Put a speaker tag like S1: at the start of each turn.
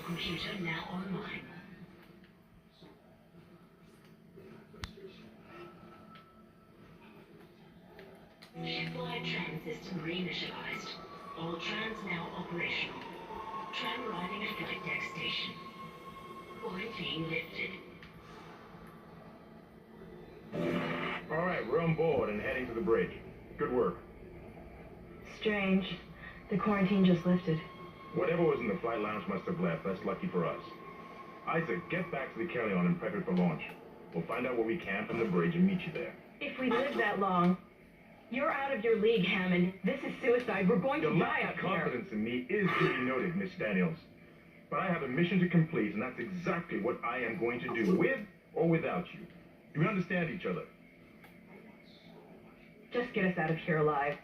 S1: computer now online. Shipwide tram system reinitialized. All trams now operational. Tram arriving at flight deck station. Quarantine lifted.
S2: All right, we're on board and heading to the bridge. Good work.
S3: Strange. The quarantine just lifted.
S2: Whatever was in the flight lounge must have left. That's lucky for us. Isaac, get back to the carry-on and prep it for launch. We'll find out where we camp on the bridge and meet you there.
S3: If we live that long. You're out of your league, Hammond. This is suicide. We're going to
S2: Your
S3: die
S2: lack
S3: up
S2: of
S3: here.
S2: confidence in me is duly noted, Miss Daniels. But I have a mission to complete, and that's exactly what I am going to do, with or without you. Do we understand each other?
S3: Just get us out of here alive.